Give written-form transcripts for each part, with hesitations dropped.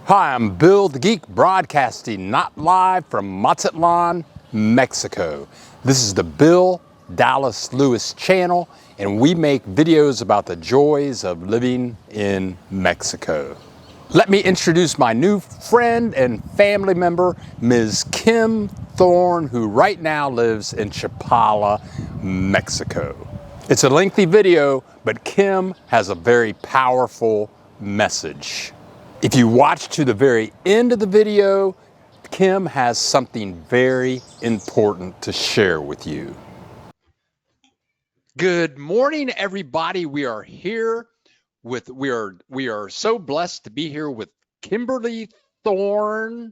Hi, I'm Bill the Geek, broadcasting not live from Mazatlan, Mexico. This is the Bill Dallas Lewis channel, and we make videos about the joys of living in Mexico. Let me introduce my new friend and family member, Ms. Kim Thorne, who right now lives in Chapala, Mexico. It's a lengthy video, but Kim has a very powerful message. If you watch to the very end of the video, Kim has something very important to share with you. Good morning, everybody. We are here with we are so blessed to be here with Kimberly Thorne,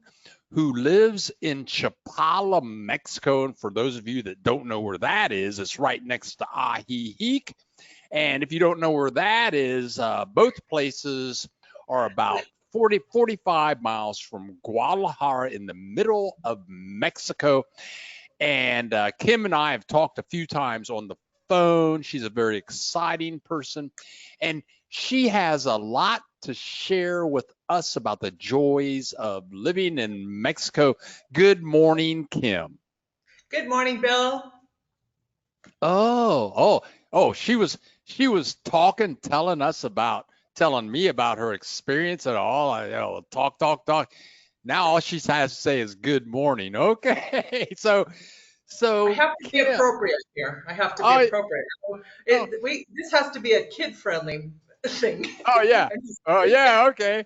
who lives in Chapala, Mexico. And for those of you that don't know where that is, it's right next to Ajijic. And if you don't know where that is, both places are about 45 miles from Guadalajara in the middle of Mexico. And Kim and I have talked a few times on the phone. She's a very exciting person, and she has a lot to share with us about the joys of living in Mexico. Good morning, Kim. Good morning, Bill. Oh, she was talking, telling me about her experience and all. Talk. Now all she has to say is good morning. Okay, I so have to be Kim. appropriate here. I have to be Oh, appropriate. oh, This has to be a kid-friendly thing. oh yeah. I'm just Oh kidding. yeah. Okay.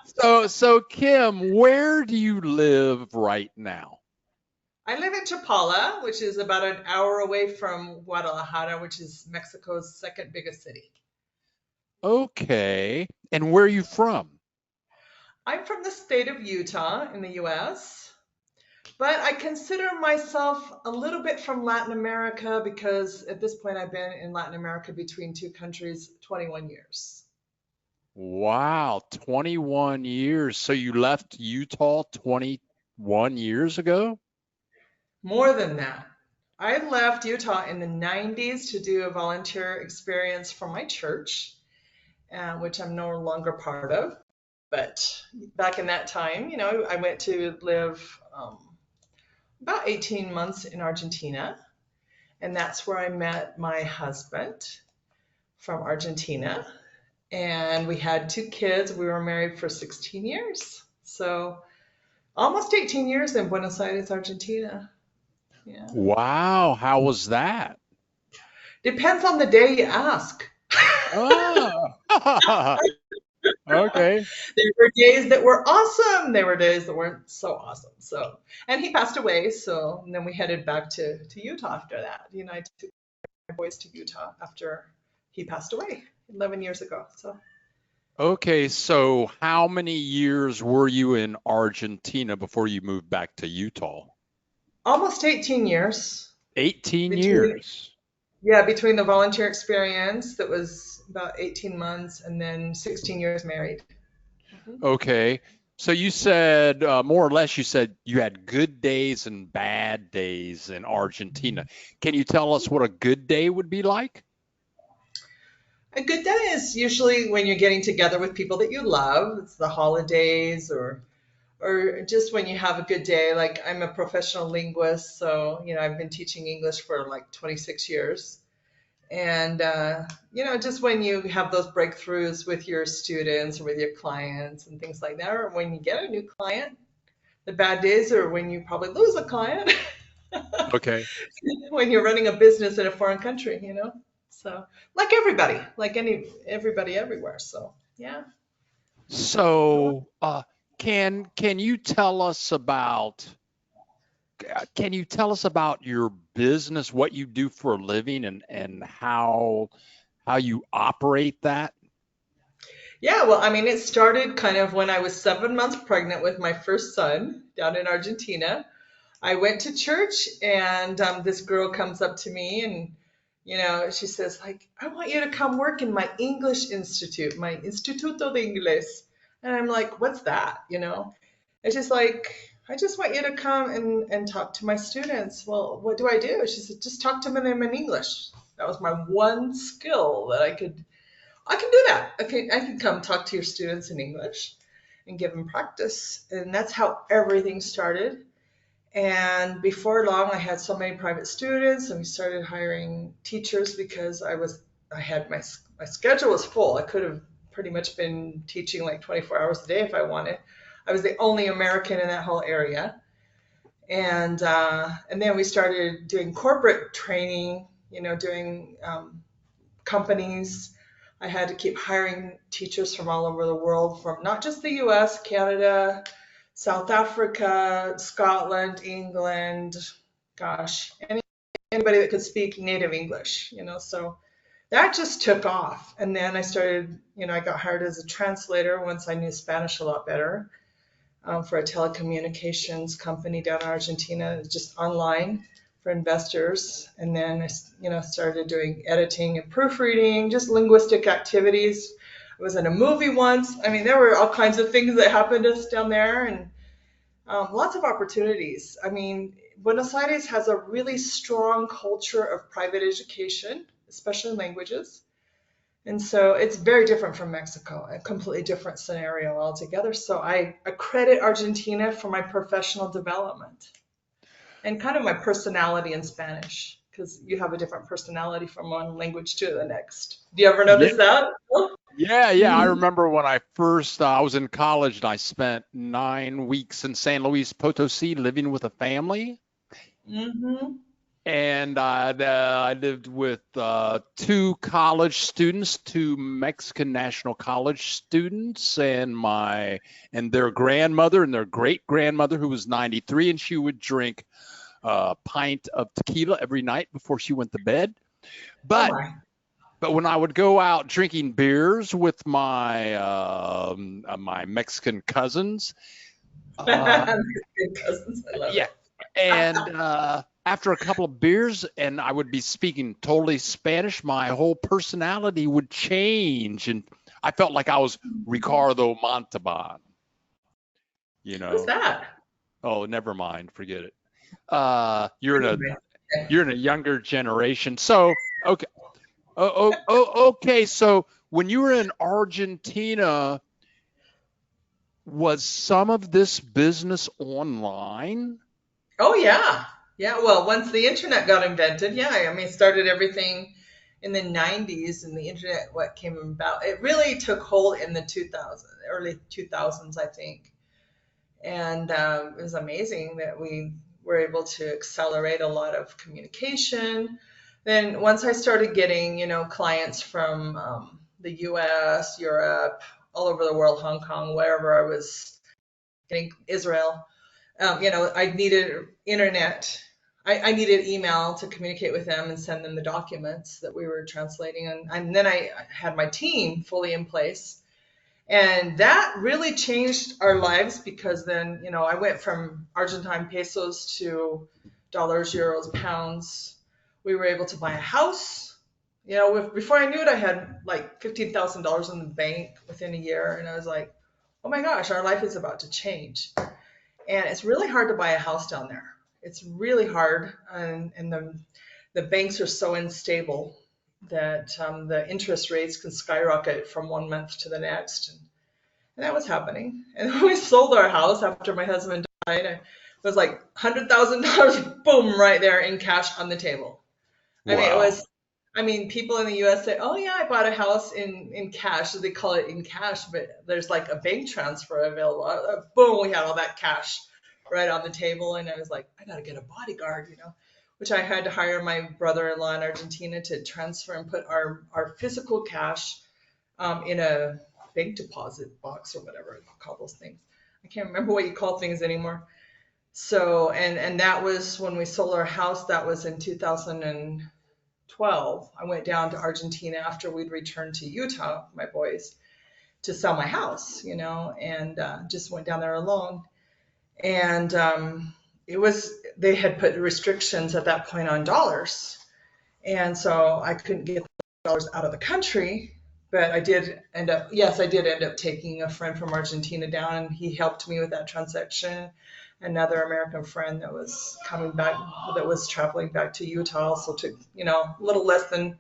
So Kim, where do you live right now? I live in Chapala, which is about an hour away from Guadalajara, which is Mexico's second biggest city. Okay. And where are you from? I'm from the state of Utah in the US, but I consider myself a little bit from Latin America because at this point I've been in Latin America between two countries 21 years. Wow, 21 years. So you left Utah 21 years ago? More than that. I left Utah in the 90s to do a volunteer experience for my church, which I'm no longer part of. But back in that time, I went to live about 18 months in Argentina. And that's where I met my husband from Argentina. And we had two kids. We were married for 16 years. So almost 18 years in Buenos Aires, Argentina. Yeah. Wow, how was that? Depends on the day you ask. Oh, okay. There were days that were awesome. There were days that weren't so awesome. So, and he passed away. So, and then we headed back to Utah after that. I took my boys to Utah after he passed away 11 years ago. So, Okay, so how many years were you in Argentina before you moved back to Utah? almost 18 years 18 between, years. yeah, between the volunteer experience that was about 18 months and then 16 years married. Mhm. Okay. So you said, more or less, you said you had good days and bad days in Argentina. Can you tell us what a good day would be like? A good day is usually when you're getting together with people that you love. It's the holidays or just when you have a good day. Like I'm a professional linguist, so I've been teaching English for like 26 years. And just when you have those breakthroughs with your students or with your clients and things like that, or when you get a new client, the bad days are when you probably lose a client Okay. when you're running a business in a foreign country. So like everybody, like everybody everywhere. So yeah. So, can you tell us about your business, what you do for a living, and how you operate that? Yeah, well, I mean, it started kind of when I was 7 months pregnant with my first son down in Argentina. I went to church, and this girl comes up to me, and she says, like, I want you to come work in my English institute, my Instituto de Inglés. And I'm like, what's that? It's just like, I just want you to come and talk to my students. Well, what do I do? She said, just talk to them in English. That was my one skill that I can do that. Okay, I can come talk to your students in English. and give them practice. And that's how everything started. And before long, I had so many private students, and we started hiring teachers because I had my schedule was full. I could have pretty much been teaching like 24 hours a day if I wanted. I was the only American in that whole area. And then we started doing corporate training, doing companies. I had to keep hiring teachers from all over the world, from not just the US, Canada, South Africa, Scotland, England, gosh, anybody that could speak native English. So that just took off. And then I started, I got hired as a translator once I knew Spanish a lot better, for a telecommunications company down in Argentina, just online for investors. And then I started doing editing and proofreading, just linguistic activities. I was in a movie once. I mean, there were all kinds of things that happened to us down there, and lots of opportunities. I mean, Buenos Aires has a really strong culture of private education, especially languages. And so it's very different from Mexico, a completely different scenario altogether. So I credit Argentina for my professional development and kind of my personality in Spanish, because you have a different personality from one language to the next. Do you ever Yeah, notice that? yeah. I Mm-hmm. remember when I was in college and I spent 9 weeks in San Luis Potosi living with a family. Mm-hmm. And I lived with two college students, two Mexican National College students, and their grandmother and their great grandmother, who was 93, and she would drink a pint of tequila every night before she went to bed. Oh But my. but when I would go out drinking beers with my Mexican cousins, uh, Good cousins. I love yeah, it. and after a couple of beers, and I would be speaking totally Spanish, my whole personality would change, and I felt like I was Ricardo Montalban. You Who's know? that? Oh, never mind, forget it. You're in a Anyway. younger generation, so okay. Okay. So when you were in Argentina, was some of this business online? Oh yeah. Yeah, well, once the internet got invented, yeah, I mean, it started everything in the 90s, and the internet what came about. It really took hold in the 2000s, early 2000s, I think. And it was amazing that we were able to accelerate a lot of communication. Then once I started getting, clients from the US, Europe, all over the world, Hong Kong, wherever I was getting, Israel, I needed internet. I needed email to communicate with them and send them the documents that we were translating. And then I had my team fully in place. And that really changed our lives, because then, I went from Argentine pesos to dollars, euros, pounds. We were able to buy a house. Before I knew it, I had like $15,000 in the bank within a year. And I was like, oh my gosh, our life is about to change. And it's really hard to buy a house down there. It's really hard. And the banks are so unstable that the interest rates can skyrocket from one month to the next. And that was happening. And when we sold our house after my husband died, it was like $100,000, boom, right there in cash on the table. I mean, it Wow. was, people in the US say, oh, yeah, I bought a house in cash. So they call it in cash, but there's like a bank transfer available. Boom, we had all that cash right on the table. And I was like, I got to get a bodyguard, which I had to hire my brother-in-law in Argentina to transfer and put our physical cash in a bank deposit box or whatever you call those things. I can't remember what you call things anymore. So, and that was when we sold our house. That was in 2012. I went down to Argentina after we'd returned to Utah, my boys, to sell my house, and just went down there alone. And they had put restrictions at that point on dollars. And so I couldn't get dollars out of the country, but I did end up taking a friend from Argentina down, and he helped me with that transaction. Another American friend that was coming back, that was traveling back to Utah, also took, a little less than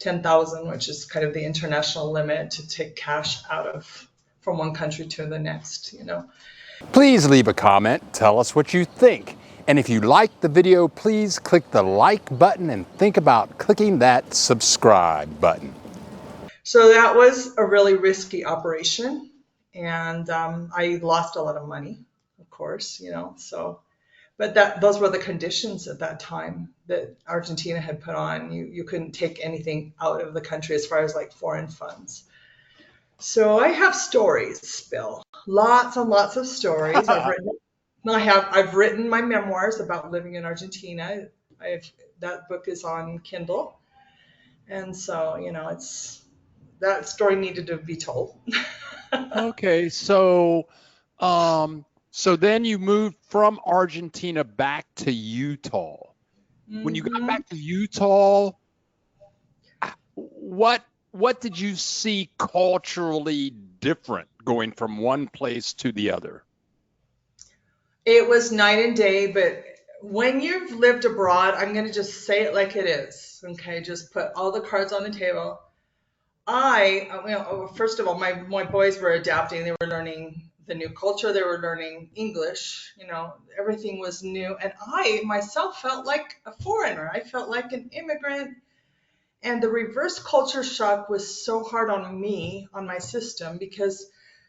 10,000, which is kind of the international limit to take cash out of from one country to the next, you know. Please leave a comment, tell us what you think. And if you liked the video, please click the like button and think about clicking that subscribe button. So that was a really risky operation, and I lost a lot of money, of course, you know. So, but those were the conditions at that time that Argentina had put on. You couldn't take anything out of the country as far as like foreign funds. So I have stories, Bill, lots and lots of stories. I've written my memoirs about living in Argentina. I've That book is on Kindle, and so you know that story needed to be told. Okay, so then you moved from Argentina back to Utah. When you got Hmm. back to Utah, what what did you see culturally different going from one place to the other? It was night and day, but when you've lived abroad, I'm going to just say it like it is. Okay, just put all the cards on the table. First of all, my boys were adapting. They were learning the new culture. They were learning English. You know, everything was new, and I myself felt like a foreigner. I felt like an immigrant, and the reverse culture shock was so hard on me, on my system, because,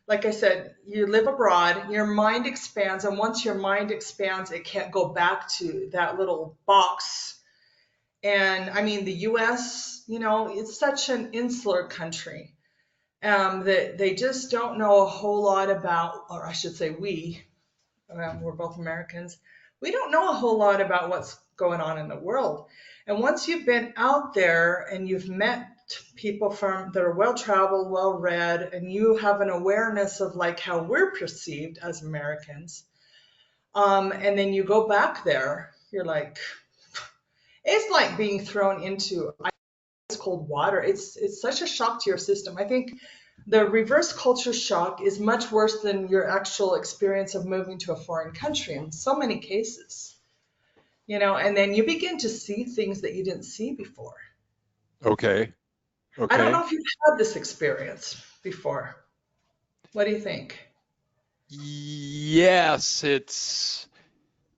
like I said, you live abroad, your mind expands, and once your mind expands, it can't go back to that little box. And I mean, the US, you know, it's such an insular country that they just don't know a whole lot about, or I should say, we're both Americans, we don't know a whole lot about what's going on in the world. And once you've been out there and you've met people from that are well traveled, well read, and you have an awareness of like how we're perceived as Americans, and then you go back there, you're like, it's like being thrown into ice cold water. It's such a shock to your system. I think the reverse culture shock is much worse than your actual experience of moving to a foreign country in so many cases, you know, and then you begin to see things that you didn't see before. Okay, I don't okay. know if you've had this experience before. What do you think? Yes, it's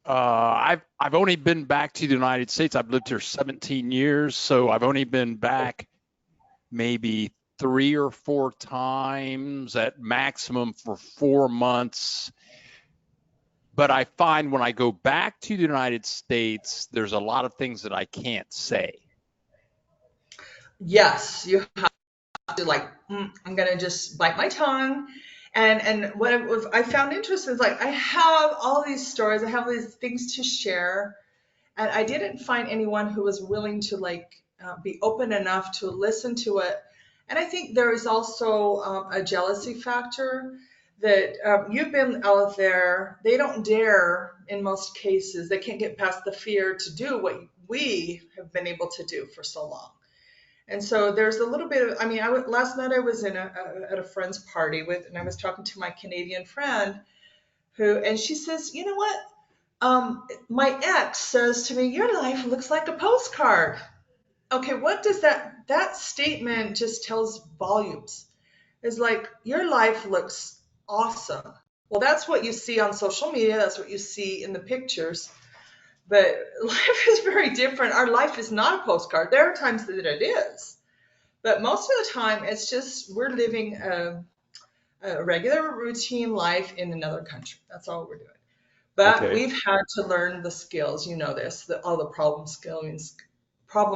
I've only been back to the United States. I've lived here 17 years, so I've only been back maybe 3 or 4 times at maximum for 4 months. But I find when I go back to the United States, there's a lot of things that I can't say. Yes, you have to like, I'm gonna just bite my tongue. And what I found interesting is like I have all these stories, I have these things to share, and I didn't find anyone who was willing to like be open enough to listen to it. And I think there is also a jealousy factor that you've been out there. They don't dare, in most cases, they can't get past the fear to do what we have been able to do for so long. And so there's a little bit of, I mean, last night I was at a friend's party and I was talking to my Canadian friend and she says, you know what? My ex says to me, your life looks like a postcard. Okay, what does that statement just tells volumes. It's like, your life looks awesome. Well, that's what you see on social media. That's what you see in the pictures. But life is very different. Our life is not a postcard. There are times that it is. But most of the time, it's just we're living a regular routine life in another country. That's all we're doing. But Okay. we've had to learn the skills, you know this, all the problem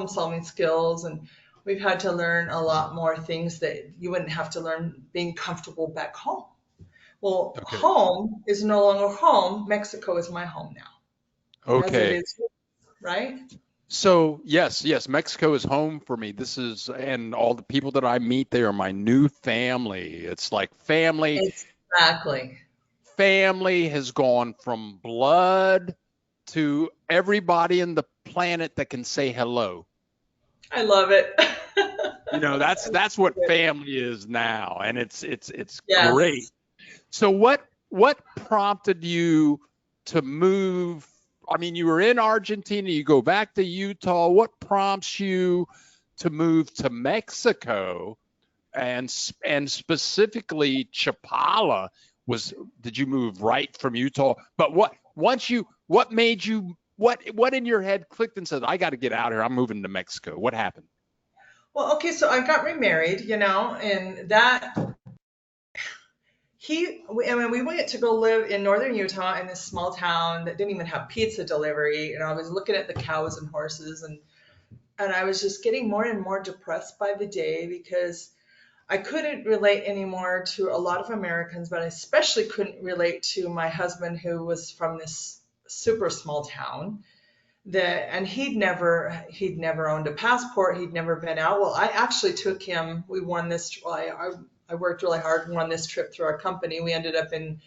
solving skills, and we've had to learn a lot more things that you wouldn't have to learn being comfortable back home. Well, Okay. home is no longer home. Mexico is my home now, as it Okay. is, right? So yes, yes, Mexico is home for me. And all the people that I meet, they are my new family. It's like Exactly. family has gone from blood to everybody in the planet that can say hello. I love it. That's what family is now, and it's great. Yes. So what prompted you to move? I mean, you were in Argentina, you go back to Utah. What prompts you to move to Mexico and specifically Chapala was. Did you move right from Utah? But what made you what in your head clicked and said, I got to get out here. I'm moving to Mexico. What happened? Well, okay, so I got remarried, and that I mean, we went to go live in northern Utah in this small town that didn't even have pizza delivery. And I was looking at the cows and horses, and I was just getting more and more depressed by the day because I couldn't relate anymore to a lot of Americans, but I especially couldn't relate to my husband who was from this super small town and he'd never owned a passport. He'd never been out. Well, I actually took him. We won this. I worked really hard and won this trip through our company. We ended up in,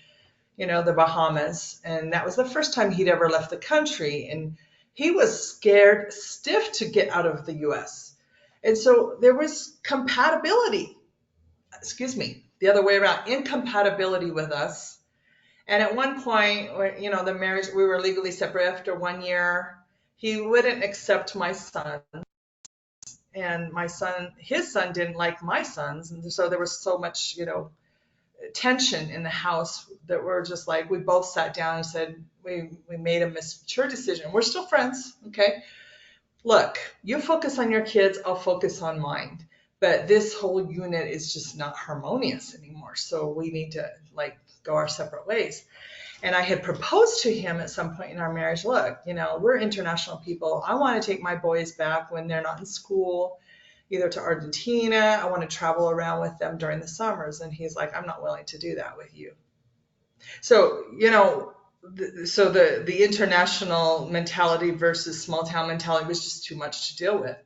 the Bahamas, and that was the first time he'd ever left the country. And he was scared stiff to get out of the U.S. And so there was compatibility. Excuse me, the other way around, incompatibility with us. And at one point, the marriage, we were legally separate after 1 year. He wouldn't accept my son, and his son didn't like my sons. And so there was so much, tension in the house that we're just like, we both sat down and said, we made a mature decision. We're still friends. Okay. Look, you focus on your kids, I'll focus on mine. But this whole unit is just not harmonious anymore. So we need to go our separate ways. And I had proposed to him at some point in our marriage, look, we're international people. I want to take my boys back when they're not in school, either to Argentina. I want to travel around with them during the summers. And he's like, I'm not willing to do that with you. So, the international mentality versus small town mentality was just too much to deal with.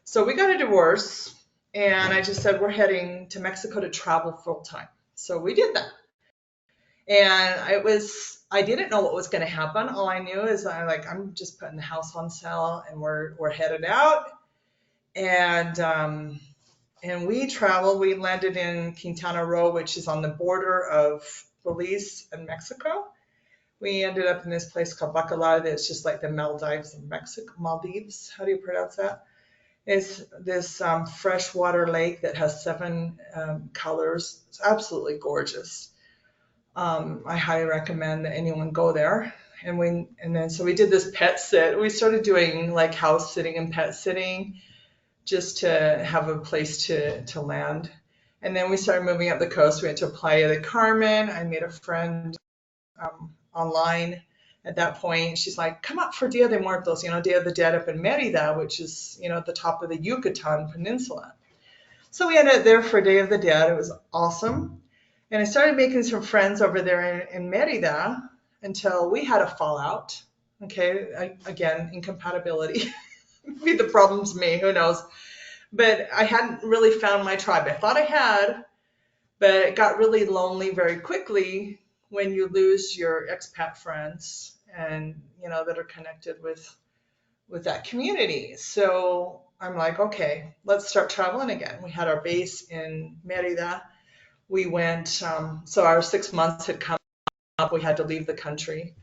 So we got a divorce, and I just said, we're heading to Mexico to travel full time. So we did that. And I didn't know what was going to happen. All I knew is I'm just putting the house on sale, and we're headed out. And we traveled. We landed in Quintana Roo, which is on the border of Belize and Mexico. We ended up in this place called Bacalao. That's just like the Maldives of Mexico. Maldives, how do you pronounce that? It's this freshwater lake that has 7 colors. It's absolutely gorgeous. I highly recommend that anyone go there. So we did this pet sit. We started doing house sitting and pet sitting just to have a place to land. And then we started moving up the coast. We went to Playa del Carmen. I made a friend online at that point. She's like, come up for Dia de Muertos, Day of the Dead up in Mérida, which is, at the top of the Yucatan Peninsula. So we ended up there for Day of the Dead. It was awesome. And I started making some friends over there in Mérida until we had a fallout. Okay, again, incompatibility. Maybe the problem's me, who knows. But I hadn't really found my tribe. I thought I had, but it got really lonely very quickly when you lose your expat friends and, that are connected with that community. So I'm like, okay, let's start traveling again. We had our base in Mérida. We went, so our 6 months had come up. We had to leave the country,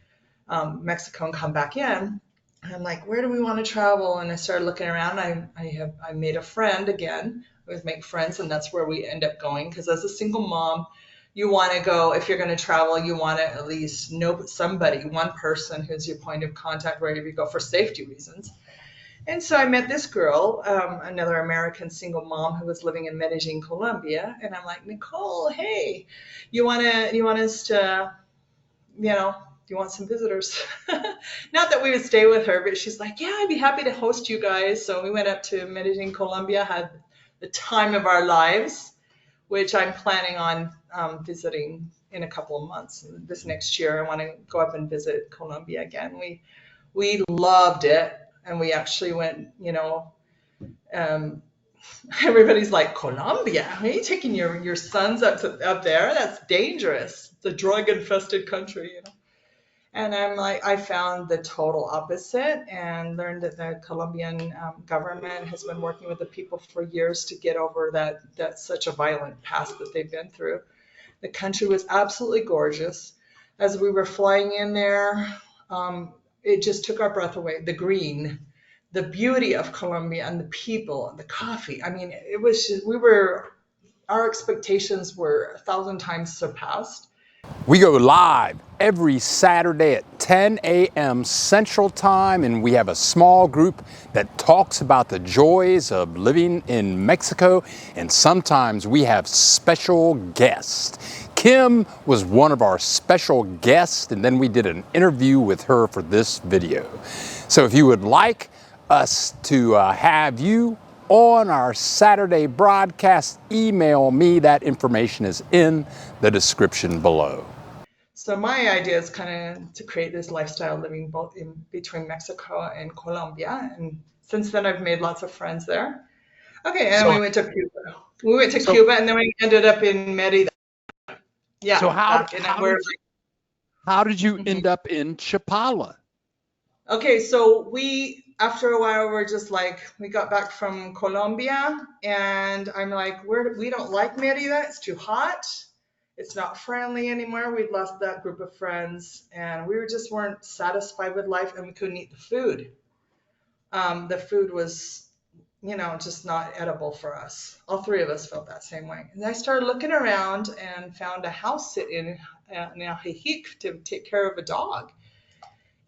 Mexico, and come back in. And I'm like, where do we want to travel? And I started looking around. I made a friend again. I always make friends, and that's where we end up going. Because as a single mom, you want to go, if you're going to travel, you want to at least know somebody, one person who's your point of contact wherever you go for safety reasons. And so I met this girl, another American single mom who was living in Medellin, Colombia. And I'm like, Nicole, hey, you want us to, do you want some visitors? Not that we would stay with her, but she's like, yeah, I'd be happy to host you guys. So we went up to Medellin, Colombia, had the time of our lives, which I'm planning on visiting in a couple of months. This next year, I want to go up and visit Colombia again. We loved it. And we actually went, everybody's like, Colombia? Are you taking your sons up there? That's dangerous. It's a drug-infested country, And I'm like, I found the total opposite and learned that the Colombian government has been working with the people for years to get over that such a violent past that they've been through. The country was absolutely gorgeous. As we were flying in there, it just took our breath away. The green, the beauty of Colombia, and the people, and the coffee. I mean, it was just, we were our expectations were 1,000 times surpassed. We go live every Saturday at 10 a.m. Central Time, and we have a small group that talks about the joys of living in Mexico, and sometimes we have special guests. Kim was one of our special guests, and then we did an interview with her for this video. So if you would like us to have you on our Saturday broadcast, email me. That information is in the description below. So my idea is kind of to create this lifestyle living both in between Mexico and Colombia. And since then, I've made lots of friends there. Okay, and we went to Cuba. We went to Cuba, and then we ended up in Merida. Yeah. So how did you Mhm. end up in Chapala? Okay, so after a while, we're just like, we got back from Colombia, and I'm like, we don't like Merida. It's too hot. It's not friendly anymore. We'd lost that group of friends, and we just weren't satisfied with life, and we couldn't eat the food. The food was, just not edible for us. All three of us felt that same way. And I started looking around and found a house in Geek to take care of a dog.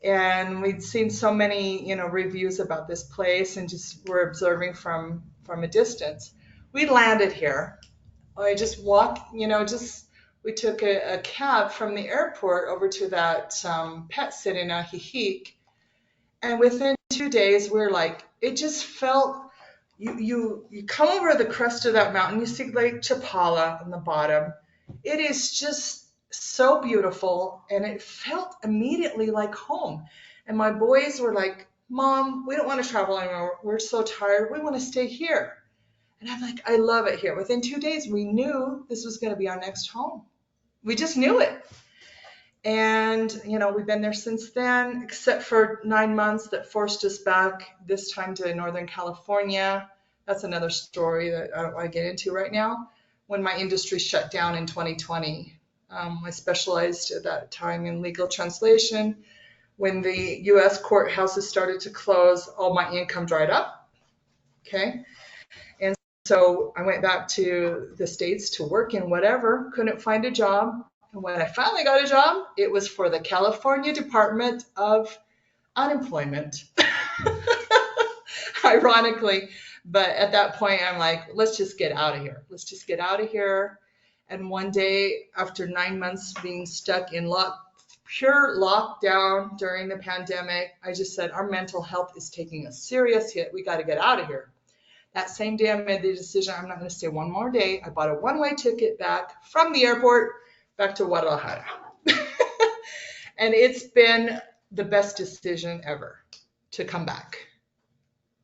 And we'd seen so many, reviews about this place, and just were observing from a distance. We landed here. I just walked, we took a cab from the airport over to that pet sit in Ajijic. And within 2 days, we're like, it just felt, you come over the crest of that mountain, you see Lake Chapala on the bottom. It is just so beautiful, and it felt immediately like home. And my boys were like, Mom, we don't want to travel anymore. We're so tired. We want to stay here. And I'm like, I love it here. Within 2 days, we knew this was going to be our next home. We just knew it. And, we've been there since then, except for 9 months that forced us back, this time to Northern California. That's another story that I don't want to get into right now. When my industry shut down in 2020, I specialized at that time in legal translation. When the U.S. courthouses started to close, all my income dried up. Okay. And so I went back to the States to work in whatever, couldn't find a job. And when I finally got a job, it was for the California Department of Unemployment. Ironically. But at that point, I'm like, let's just get out of here. Let's just get out of here. And one day, after 9 months being stuck in pure lockdown during the pandemic, I just said, our mental health is taking a serious hit. We got to get out of here. That same day, I made the decision, I'm not going to stay one more day. I bought a one-way ticket back from the airport back to Guadalajara. And it's been the best decision ever to come back.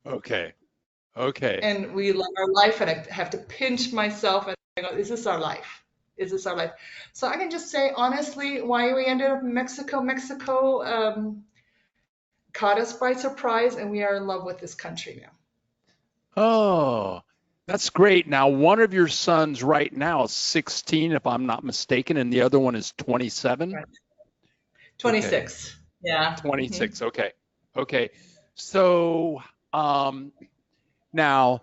Okay. And we love our life, and I have to pinch myself and I go, is this our life? Is this our life? So I can just say, honestly, why we ended up in Mexico. Mexico caught us by surprise, and we are in love with this country now. Oh, that's great. Now, one of your sons right now is 16, if I'm not mistaken, and the other one is 27. Right. 26. Okay. Yeah. 26. Mm-hmm. Okay. So, now,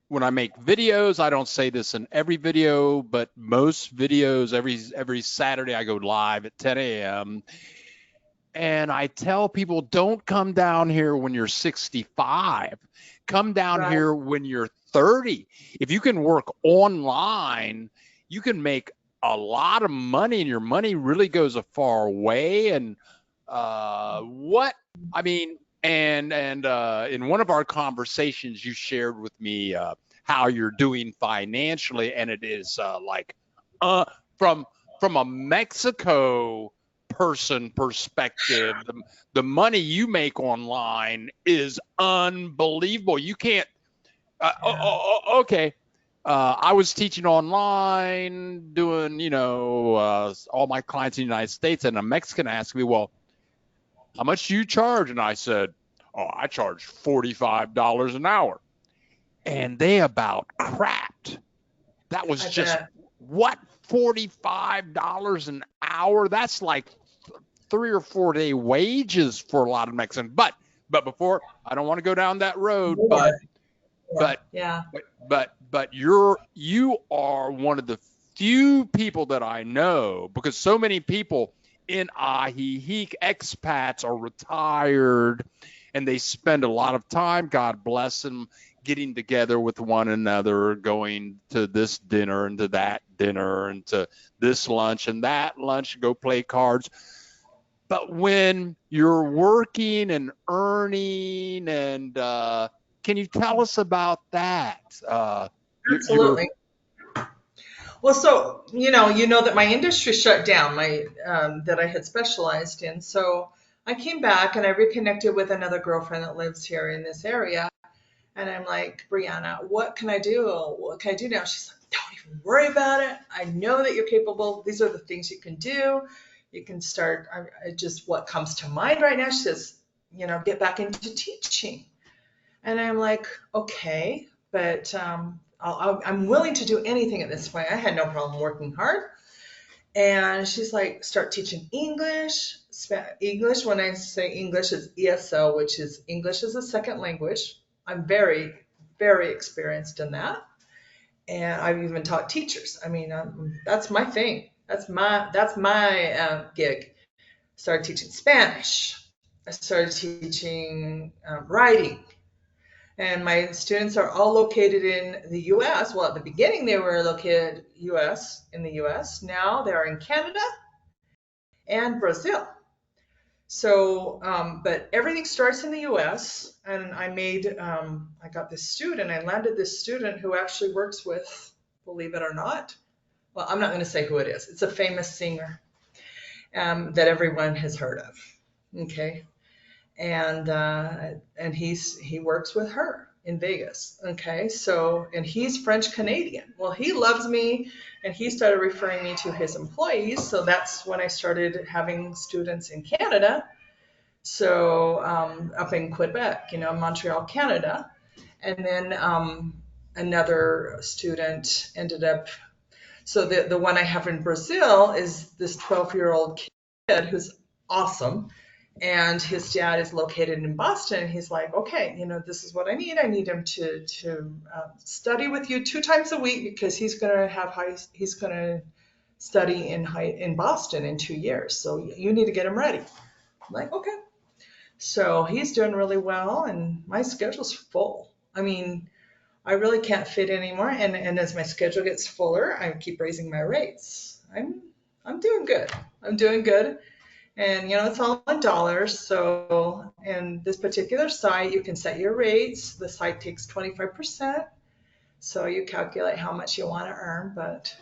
when I make videos, I don't say this in every video, but most videos, every Saturday, I go live at 10 a.m. And I tell people, don't come down here when you're 65. Come down here when you're 30. If you can work online, you can make a lot of money, and your money really goes a far way. And in one of our conversations, you shared with me how you're doing financially, and it is from a Mexico person perspective, the money you make online is unbelievable. You can't. Okay. I was teaching online, doing all my clients in the United States, and a Mexican asked me, well, how much do you charge? And I said, oh, I charge $45 an hour. And they about crapped. That was what, $45 an hour? That's like 3 or 4 day wages for a lot of Mexicans. But before, I don't want to go down that road, but before. but Yeah. but you are one of the few people that I know, because so many people in Ajijic, expats, are retired and they spend a lot of time, God bless them, getting together with one another, going to this dinner and to that dinner and to this lunch and that lunch, go play cards. But when you're working and earning, and can you tell us about that? You're Absolutely. Well, so you know that my industry shut down, my that I had specialized in. So I came back and I reconnected with another girlfriend that lives here in this area, and I'm like, Brianna, what can I do? What can I do now? She's like, don't even worry about it. I know that you're capable. These are the things you can do. You can start. Just what comes to mind right now. She says, get back into teaching. And I'm like, okay, but I'm willing to do anything at this point. I had no problem working hard. And she's like, start teaching English. English, when I say English, is ESL, which is English as a second language. I'm very, very experienced in that. And I've even taught teachers. I mean, that's my thing. That's my gig. Started teaching Spanish. I started teaching writing, and my students are all located in the US. Well, at the beginning, they were located in the US. Now they're in Canada and Brazil. So, but everything starts in the US. And I got this student, I landed this student who actually works with, believe it or not, well, I'm not going to say who it is. It's a famous singer that everyone has heard of. Okay. And he works with her in Vegas. Okay, so and he's French Canadian. Well, he loves me, and he started referring me to his employees. So that's when I started having students in Canada. So up in Quebec, Montreal, Canada, and then another student ended up. So the one I have in Brazil is this 12-year-old kid who's awesome, and his dad is located in Boston. He's like, okay, this is what I need. I need him to study with you 2 times a week, because he's gonna study in Boston in 2 years. So you need to get him ready. I'm like, okay. So he's doing really well, and my schedule's full. I mean, I really can't fit anymore. And as my schedule gets fuller, I keep raising my rates. I'm doing good. I'm doing good. And it's all in dollars. So in this particular site, you can set your rates. The site takes 25%. So you calculate how much you want to earn, but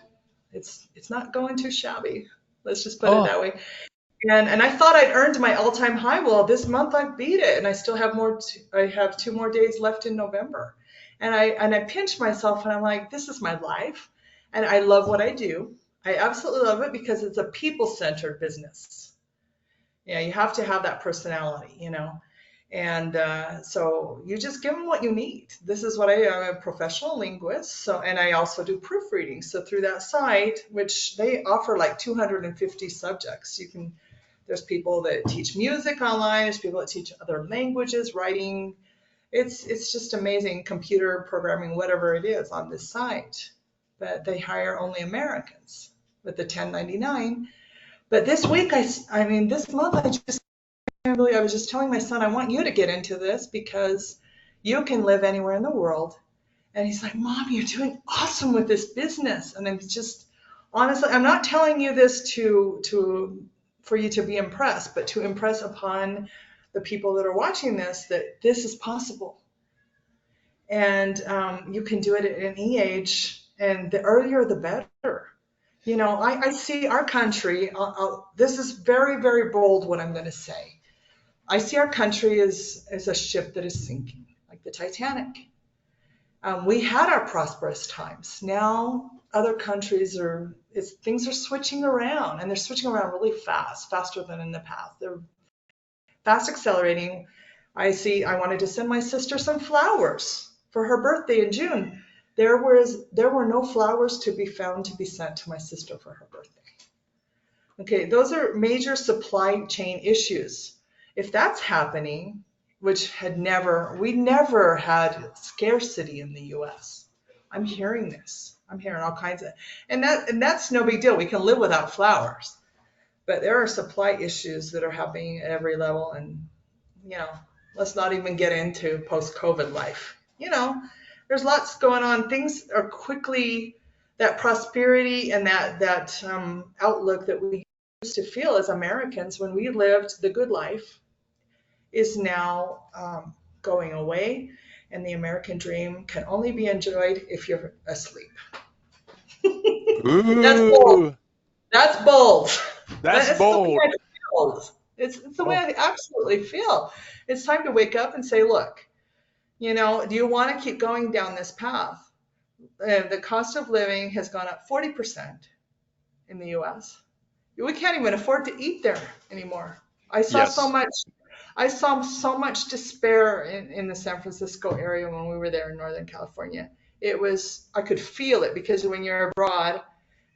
it's not going too shabby. Let's just put it oh that way. And I thought I'd earned my all-time high. Well, this month I beat it, and I still have more. I have 2 more days left in November, and I pinch myself, and I'm like, this is my life, and I love what I do. I absolutely love it because it's a people-centered business. Yeah, you have to have that personality. And so you just give them what you need. This is what I'm a professional linguist. So, and I also do proofreading. So through that site, which they offer like 250 subjects, there's people that teach music online. There's people that teach other languages, writing. It's just amazing, computer programming, whatever it is on this site. But they hire only Americans with the 1099. But this week, I mean, this month, I was just telling my son, I want you to get into this because you can live anywhere in the world. And he's like, Mom, you're doing awesome with this business. And I'm just, honestly, I'm not telling you this for you to be impressed, but to impress upon the people that are watching this that this is possible. And you can do it at any age, and the earlier the better. I see our country, this is very, very bold what I'm going to say. I see our country as a ship that is sinking, like the Titanic. We had our prosperous times. Now other countries things are switching around, and they're switching around really fast, faster than in the past. They're fast accelerating. I wanted to send my sister some flowers for her birthday in June. There were no flowers to be found to be sent to my sister for her birthday. Okay, those are major supply chain issues. If that's happening, which we never had scarcity in the US. I'm hearing this. I'm hearing all kinds of, and that's no big deal. We can live without flowers, but there are supply issues that are happening at every level. And, you know, let's not even get into post-COVID life. You know, there's lots going on. Things are quickly, that prosperity and that outlook that we used to feel as Americans when we lived the good life is now going away, and the American dream can only be enjoyed if you're asleep. That's bold. Ooh, That's bold. But that's it's the way bold. I feel. It's the way Oh, I absolutely feel. It's time to wake up and say, look, you know, do you want to keep going down this path? The cost of living has gone up 40% in the US. We can't even afford to eat there anymore. I saw so yes. much I saw so much despair in the San Francisco area when we were there in Northern California. I could feel it, because when you're abroad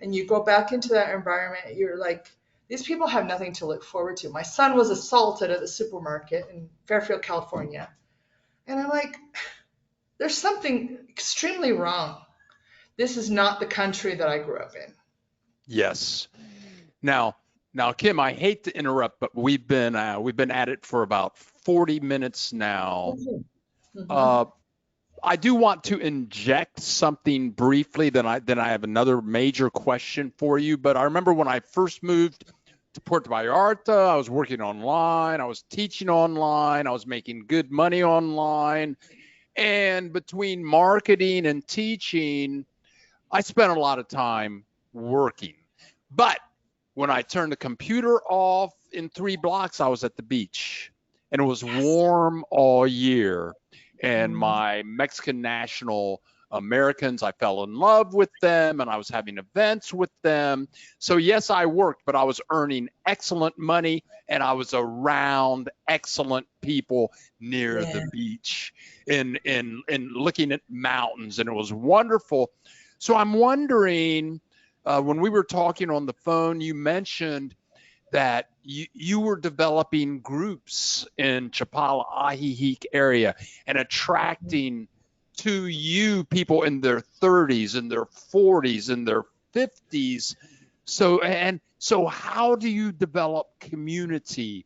and you go back into that environment, you're like, these people have nothing to look forward to. My son was assaulted at the supermarket in Fairfield, California. And I'm like, there's something extremely wrong. This is not the country that I grew up in. Yes. Now, Kim, I hate to interrupt, but we've been at it for about 40 minutes now. Mm-hmm. Uh, I do want to inject something briefly. Then I have another major question for you. But I remember when I first moved to Puerto Vallarta, I was working online, I was teaching online, I was making good money online, and between marketing and teaching, I spent a lot of time working. But when I turned the computer off in 3 blocks, I was at the beach, and it was Yes. warm all year. And Mm-hmm. my Mexican national Americans, I fell in love with them, and I was having events with them. So yes, I worked, but I was earning excellent money, and I was around excellent people near the Yeah. beach in looking at mountains, and it was wonderful. So I'm wondering, when we were talking on the phone, you mentioned that you were developing groups in Chapala Ajijic area and attracting to you people in their 30s, in their 40s, in their 50s. So how do you develop community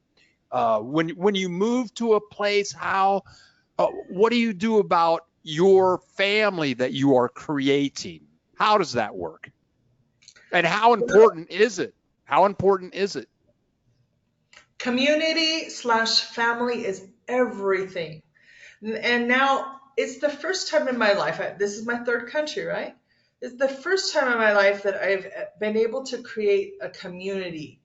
when you move to a place? What do you do about your family that you are creating? How does that work? And how important is it? How important is it? Community/family is everything. And now it's the first time in my life, this is my third country, right? It's the first time in my life that I've been able to create a community.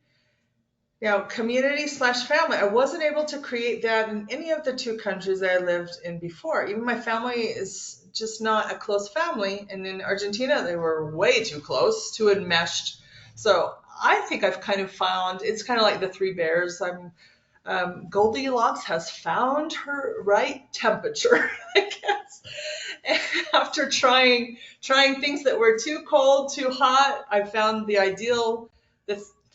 Now, community/family, I wasn't able to create that in any of the two countries that I lived in before. Even my family is just not a close family. And in Argentina, they were way too close, too enmeshed. So I think I've kind of found, it's kind of like the three bears. Goldilocks has found her right temperature, I guess. And after trying things that were too cold, too hot, I found the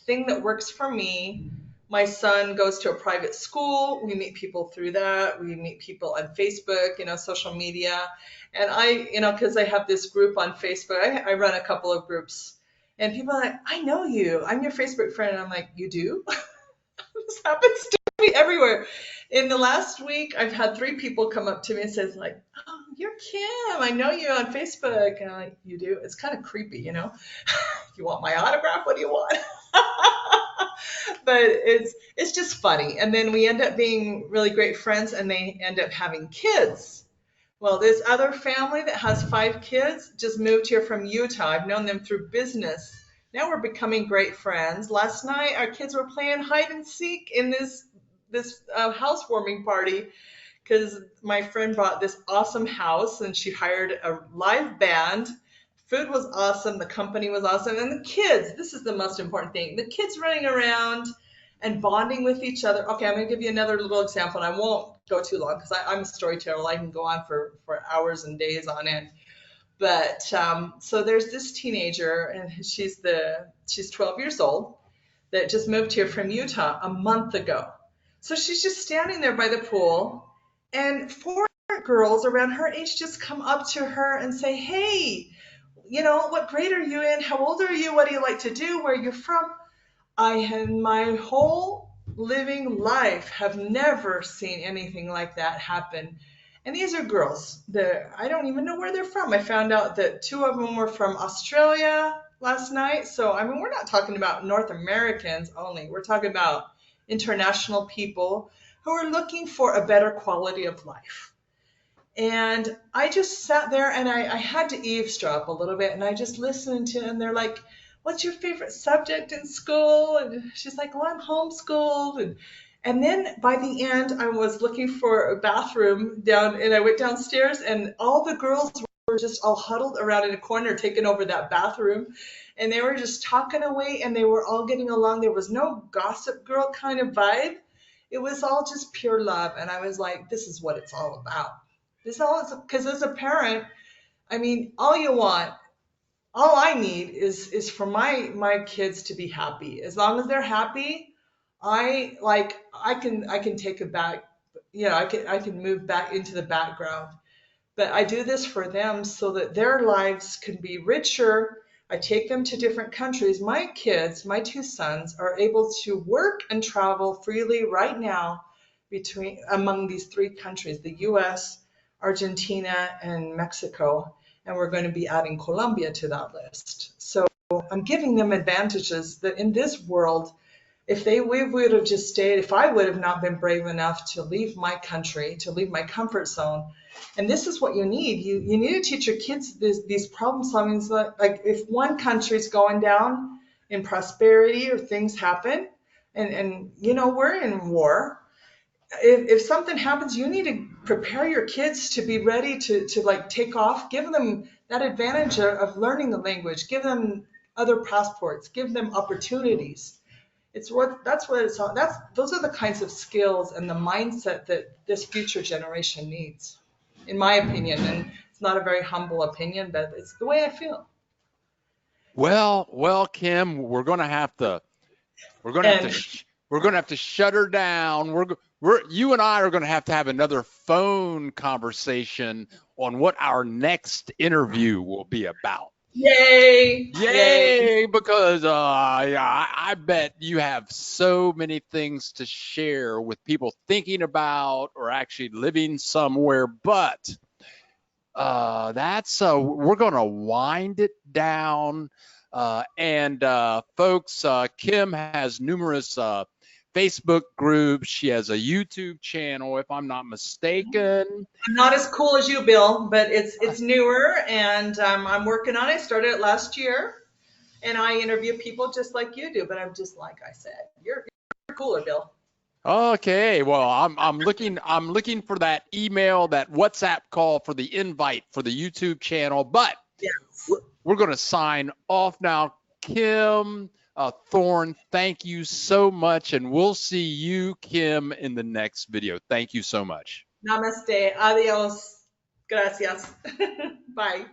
thing that works for me. My son goes to a private school. We meet people through that. We meet people on Facebook, social media. And because I have this group on Facebook, I run a couple of groups. And people are like, I know you. I'm your Facebook friend. And I'm like, you do? This happens to me everywhere. In the last week, I've had 3 people come up to me and says like, "Oh, you're Kim. I know you on Facebook." And I'm like, "You do?" It's kind of creepy, you know. You want my autograph? What do you want? But it's just funny. And then we end up being really great friends, and they end up having kids. Well, this other family that has 5 kids just moved here from Utah. I've known them through business. Now we're becoming great friends. Last night, our kids were playing hide and seek in this housewarming party, because my friend bought this awesome house and she hired a live band. Food was awesome. The company was awesome. And the kids, this is the most important thing. The kids running around and bonding with each other. Okay, I'm going to give you another little example, and I won't go too long because I'm a storyteller. I can go on for hours and days on end. But so there's this teenager, and she's 12 years old, that just moved here from Utah a month ago. So she's just standing there by the pool, And four girls around her age just come up to her and say, hey, what grade are you in? How old are you? What do you like to do? Where are you from? I had my whole living life have never seen anything like that happen. And these are girls that I don't even know where they're from. I found out that two of them were from Australia last night. So, I mean, we're not talking about North Americans only. We're talking about international people who are looking for a better quality of life. And I just sat there and I had to eavesdrop a little bit and I just listened to, and they're like, what's your favorite subject in school? And she's like, well, I'm homeschooled. And then by the end, I was looking for a bathroom down, and I went downstairs and all the girls were just all huddled around in a corner taking over that bathroom. And they were just talking away and they were all getting along. There was no gossip girl kind of vibe. It was all just pure love. And I was like, this is what it's all about. This all is because as a parent, I mean, all I need is for my kids to be happy. As long as they're happy, I can take it back. I can move back into the background. But I do this for them so that their lives can be richer. I take them to different countries. My kids, my two sons, are able to work and travel freely right now among these three countries, the US, Argentina, and Mexico. And we're going to be adding Colombia to that list. So I'm giving them advantages that in this world, we would have just stayed, if I would have not been brave enough to leave my country, to leave my comfort zone. And this is what you need. You need to teach your kids these problem solving. Like if one country's going down in prosperity or things happen, and we're in war. If something happens, you need to prepare your kids to be ready to like take off. Give them that advantage of learning the language. Give them other passports. Give them opportunities. That's what it's all. Those are the kinds of skills and the mindset that this future generation needs, in my opinion. And it's not a very humble opinion, but it's the way I feel. Well, Kim, we're gonna have to And we're gonna have to shut her down. You and I are gonna have to have another phone conversation on what our next interview will be about. yay, yay. Yay! Because yeah, I bet you have so many things to share with people thinking about or actually living somewhere. But that's we're gonna wind it down. And folks, Kim has numerous Facebook groups. She has a YouTube channel, if I'm not mistaken. I'm not as cool as you, Bill, but it's newer, and I'm working on it. Started it last year, and I interview people just like you do. But I'm just like I said, you're cooler, Bill. Okay, well, I'm looking for that email, that WhatsApp call for the invite for the YouTube channel. But Yes. we're going to sign off now. Kim Thorne, thank you so much, and we'll see you, Kim, in the next video. Thank you so much. Namaste. Adios. Gracias. Bye.